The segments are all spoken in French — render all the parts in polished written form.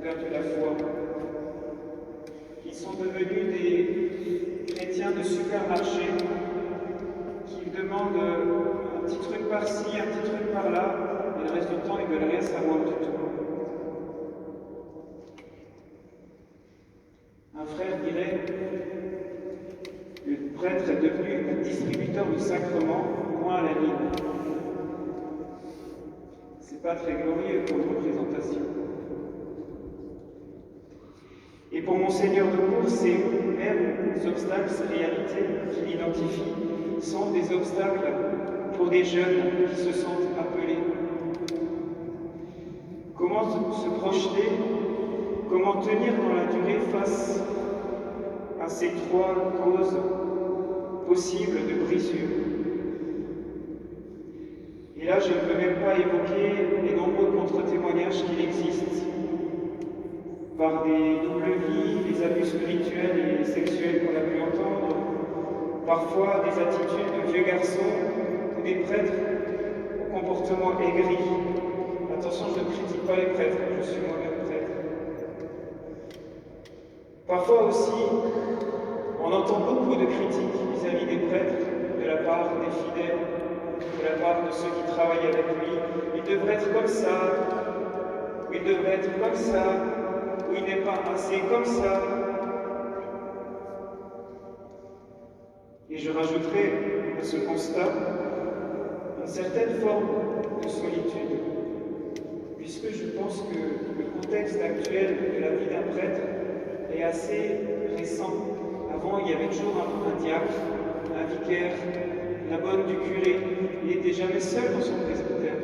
perdu la foi. Ils sont devenus des chrétiens de supermarché qui demandent un petit truc par-ci, un petit truc par-là, et le reste du temps, ils ne veulent rien savoir du tout. Un frère dirait que le prêtre est devenu un distributeur du sacrement, point à la ligne. C'est pas très glorieux comme représentation. Et pour Monseigneur de Cours, ces mêmes obstacles, ces réalités qu'il identifie, sont des obstacles pour des jeunes qui se sentent appelés. Comment se projeter, comment tenir dans la durée face à ces trois causes possibles de brisure. Et là, je ne peux même pas évoquer les nombreux contre-témoignages qu'il existe par des doubles vies, des abus spirituels et sexuels qu'on a pu entendre, parfois des attitudes de vieux garçons ou des prêtres au comportement aigri. Attention, je ne critique pas les prêtres, je suis moi-même prêtre. Parfois aussi, on entend beaucoup de critiques vis-à-vis des prêtres, de la part des fidèles, de la part de ceux qui travaillent avec lui. Il devrait être comme ça, ou il devrait être comme ça, ou il n'est pas assez comme ça. Et je rajouterai à ce constat une certaine forme de solitude, puisque je pense que le contexte actuel de la vie d'un prêtre est assez récent. Avant, il y avait toujours un diacre, un vicaire, la bonne du curé. Il n'était jamais seul dans son presbytère.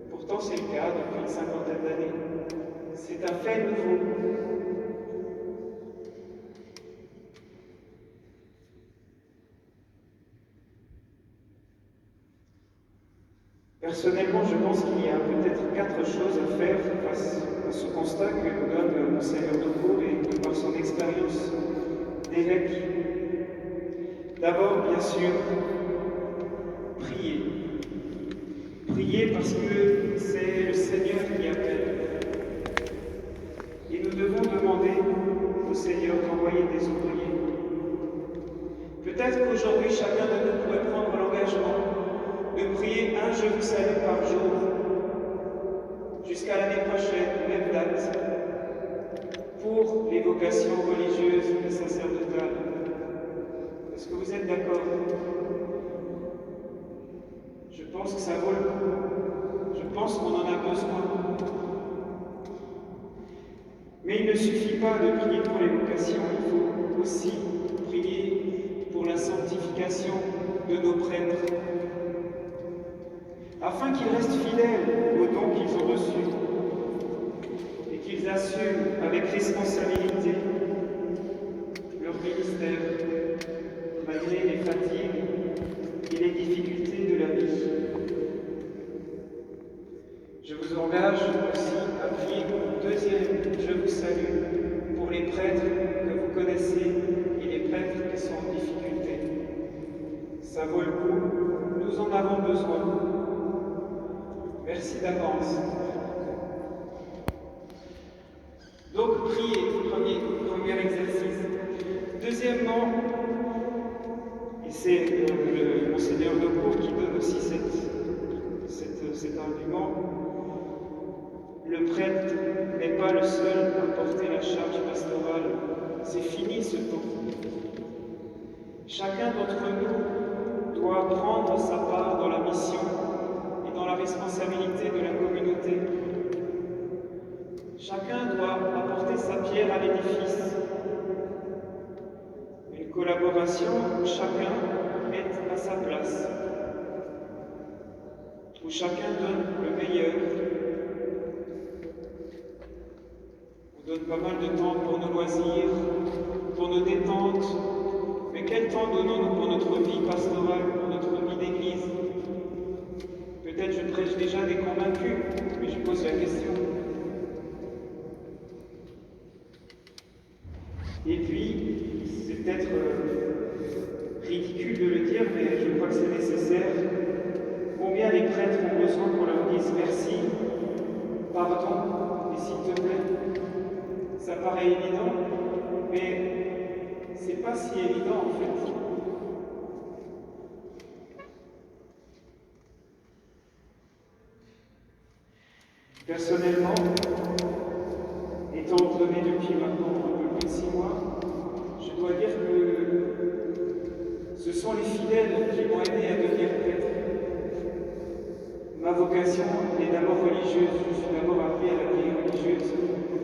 Pourtant, c'est le cas depuis une cinquantaine d'années. C'est un fait nouveau. Personnellement, je pense qu'il y a peut-être 4 choses à faire face à ce constat que nous donne Monseigneur de Cours et par son expérience d'évêque. D'abord, bien sûr, prier. Prier parce que c'est le Seigneur qui appelle. Et nous devons demander au Seigneur d'envoyer des ouvriers. Peut-être qu'aujourd'hui, chacun de nous pourrait prendre l'engagement de prier un Je vous salue par jour, jusqu'à l'année prochaine, même date, pour les vocations religieuses et sacerdotales. Est-ce que vous êtes d'accord? Je pense que ça vaut le coup. Je pense qu'on en a besoin. Mais il ne suffit pas de prier pour les vocations, il faut aussi prier pour la sanctification de nos prêtres, afin qu'ils restent fidèles aux dons qu'ils ont reçus et qu'ils assument avec responsabilité leur ministère, malgré les fatigues et les difficultés de la vie. Je vous engage aussi à prier pour deuxième Je vous salue pour les prêtres que vous connaissez et les prêtres qui sont en difficulté. Ça vaut le coup, nous en avons besoin. Merci d'avance. Donc, prier, premier exercice. Deuxièmement, et c'est le Monseigneur de Cours qui donne aussi cet argument, le prêtre n'est pas le seul à porter la charge pastorale. C'est fini ce temps. Chacun d'entre nous doit prendre sa part dans la mission et dans la responsabilité de la communauté. Chacun doit apporter sa pierre à l'édifice. Une collaboration où chacun est à sa place, où chacun donne le meilleur. On donne pas mal de temps pour nos loisirs, pour nos détentes, mais quel temps donnons-nous pour notre vie pastorale, pour notre vie d'église? Peut-être je prêche déjà des convaincus, mais je pose la question. Et puis, c'est peut-être ridicule de le dire, mais je crois que c'est nécessaire. Combien les prêtres ont besoin qu'on leur dise merci, pardon et s'il te plaît. Ça paraît évident, mais c'est pas si évident en fait. Personnellement, étant ordonné depuis maintenant un peu plus de 6 mois, je dois dire que ce sont les fidèles qui m'ont aidé à devenir prêtre. Ma vocation est d'abord religieuse, je suis d'abord appelé à la vie religieuse.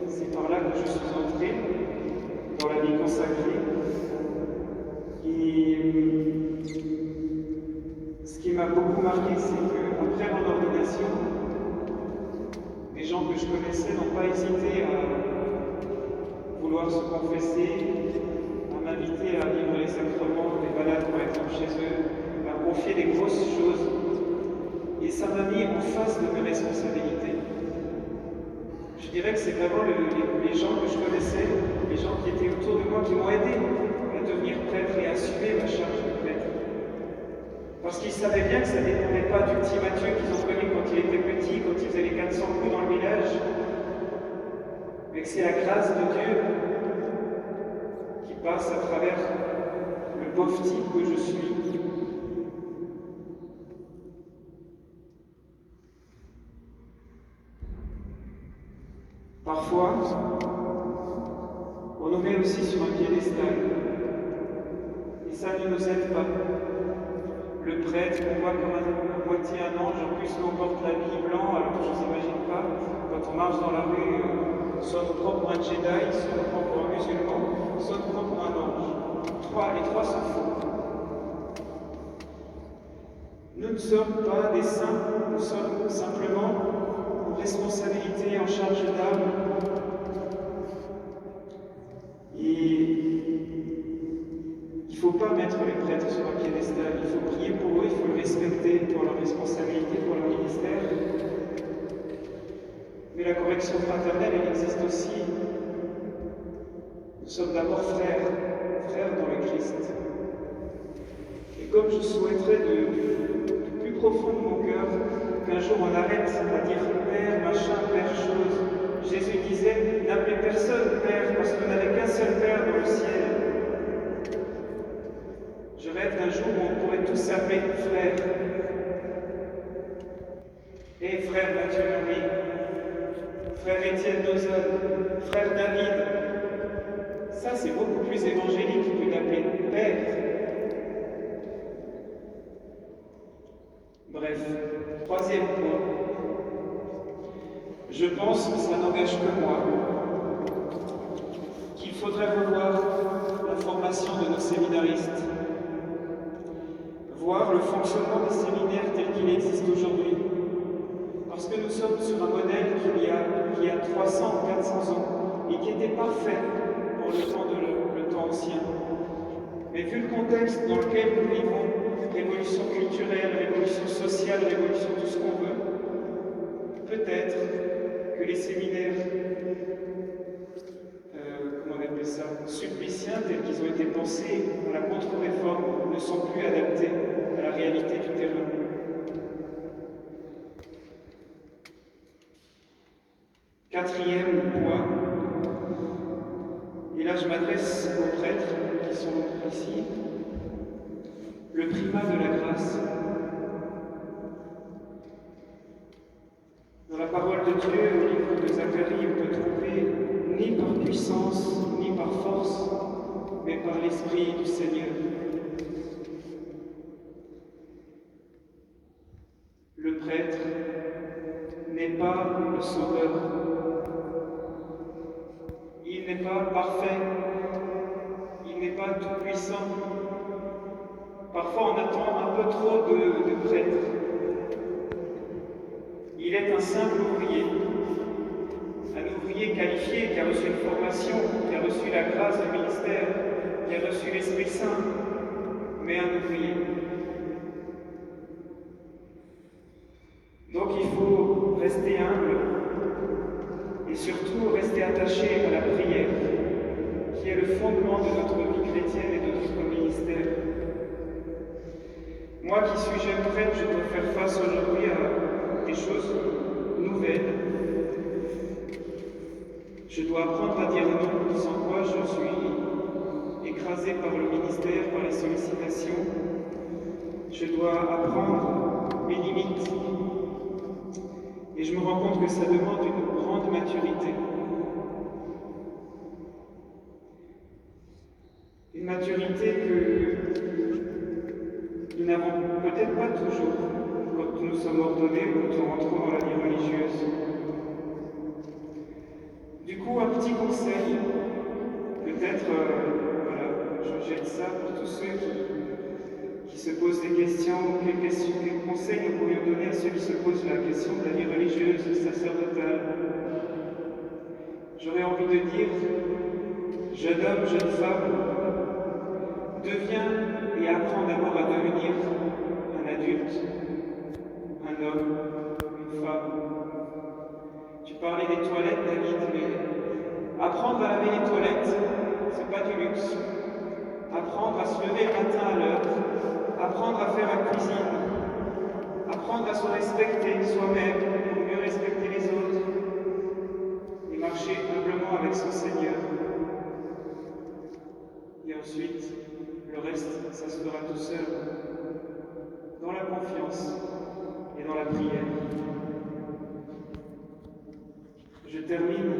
C'est par là que je suis entré dans la vie consacrée. Et ce qui m'a beaucoup marqué, c'est qu'après mon ordination, les gens que je connaissais n'ont pas hésité à vouloir se confesser, à m'inviter à vivre les sacrements, des balades par exemple chez eux, à confier des grosses choses. Et ça m'a mis en face de mes responsabilités. Je dirais que c'est vraiment les gens que je connaissais, les gens qui étaient autour de moi, qui m'ont aidé à devenir prêtre et à assumer ma charge de prêtre. Parce qu'ils savaient bien que ça ne dépendait pas du petit Mathieu qu'ils ont connu quand il était petit, quand il faisait les 400 coups dans le village, mais que c'est la grâce de Dieu qui passe à travers le pauvre type que je suis. Parfois, on nous met aussi sur un piédestal, et ça ne nous aide pas. Le prêtre, qu'on voit comme à moitié un ange, en plus nous on porte l'habit blanc, alors je ne s'imagine pas, quand on marche dans la rue, soit on nous prend pour un Jedi, soit on nous prend pour un musulman, soit on nous prend pour un ange. Les trois sont faux. Nous ne sommes pas des saints, nous sommes simplement en responsabilité, en charge d'âme. Et il ne faut pas mettre les prêtres sur un piédestal, il faut prier pour eux, il faut les respecter pour leur responsabilité, pour leur ministère. Mais la correction fraternelle, elle existe aussi. Nous sommes d'abord frères, frères dans le Christ. Et comme je souhaiterais du plus profond de mon cœur qu'un jour on arrête à dire Père, machin, Père, chose. Jésus disait, n'appelez personne Père, parce qu'on n'avait qu'un seul Père dans le ciel. Je rêve d'un jour où on pourrait tous s'appeler frères. Et frère Mathieu Marie, frère Étienne Dozon, frère David. Ça, c'est beaucoup plus évangélique que d'appeler Père. Bref, troisième point. Je pense que ça n'engage que moi, qu'il faudrait revoir la formation de nos séminaristes, voir le fonctionnement des séminaires tel qu'il existe aujourd'hui. Parce que nous sommes sur un modèle qui a 300 ou 400 ans et qui était parfait pour le temps ancien. Mais vu le contexte dans lequel nous vivons, révolution culturelle, révolution sociale, révolution tout ce qu'on veut, peut-être que les séminaires, comment on appelle ça, sulpiciens, tels qu'ils ont été pensés à la contre-réforme, ne sont plus adaptés à la réalité du terrain. Quatrième point, et là je m'adresse aux prêtres qui sont ici, le primat de la grâce. Dans la parole de Dieu, au livre de Zacharie, on peut trouver ni par puissance, ni par force, mais par l'Esprit du Seigneur. Le prêtre n'est pas le sauveur. Il n'est pas parfait. Il n'est pas tout-puissant. Parfois, on attend un peu trop de prêtres. Il est un simple ouvrier, un ouvrier qualifié qui a reçu une formation, qui a reçu la grâce du ministère, qui a reçu l'Esprit Saint, mais un ouvrier. Donc il faut rester humble et surtout rester attaché à la prière, qui est le fondement de notre vie chrétienne et de notre ministère. Moi qui suis jeune prêtre, je dois faire face aujourd'hui à des choses nouvelles. Je dois apprendre à dire non, sans quoi je suis écrasé par le ministère, par les sollicitations. Je dois apprendre mes limites. Et je me rends compte que ça demande une grande maturité. Une maturité que nous n'avons peut-être pas toujours quand nous sommes ordonnés ou quand nous rentrons dans la vie religieuse. Du coup, un petit conseil, peut-être, voilà, je jette ça pour tous ceux qui se posent des questions, quels conseils nous pourrions donner à ceux qui se posent la question de la vie religieuse, sacerdotale. J'aurais envie de dire, jeune homme, jeune femme, deviens et apprends d'abord à devenir un adulte, un homme, une femme. Tu parlais des toilettes, David, mais apprendre à laver les toilettes, c'est pas du luxe. Apprendre à se lever le matin à l'heure, apprendre à faire la cuisine, apprendre à se respecter soi-même pour mieux respecter les autres et marcher humblement avec son Seigneur. Et ensuite, le reste, ça se fera tout seul, dans la confiance et dans la prière. Je termine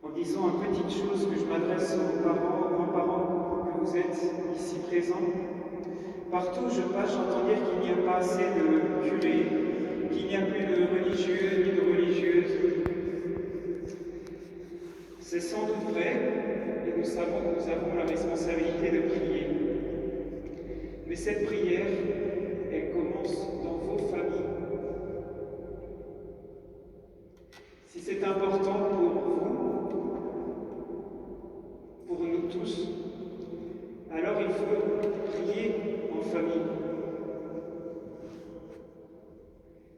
en disant une petite chose que je m'adresse aux parents, aux grands-parents, que vous êtes ici présents. Partout où je passe, j'entends dire qu'il n'y a pas assez de curés, qu'il n'y a plus de religieux ni de religieuses. C'est sans doute vrai, et nous savons que nous avons la responsabilité de prier. Mais cette prière, elle commence dans vos familles. Si c'est important pour vous, pour nous tous, alors il faut prier en famille.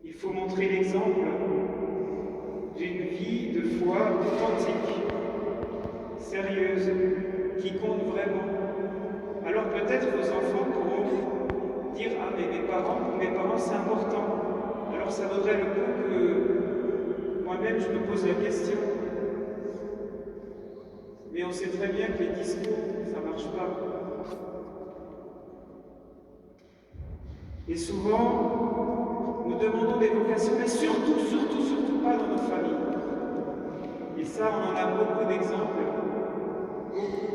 Il faut montrer l'exemple d'une vie de foi authentique, sérieuse, qui compte vraiment. Alors peut-être vos enfants pourront dire « Ah mais pour mes parents c'est important ». Alors ça vaudrait le coup que moi-même je me pose la question. Mais on sait très bien que les discours, ça ne marche pas. Et souvent, nous demandons des vocations, mais surtout pas dans nos familles. Et ça, on en a beaucoup d'exemples. Beaucoup.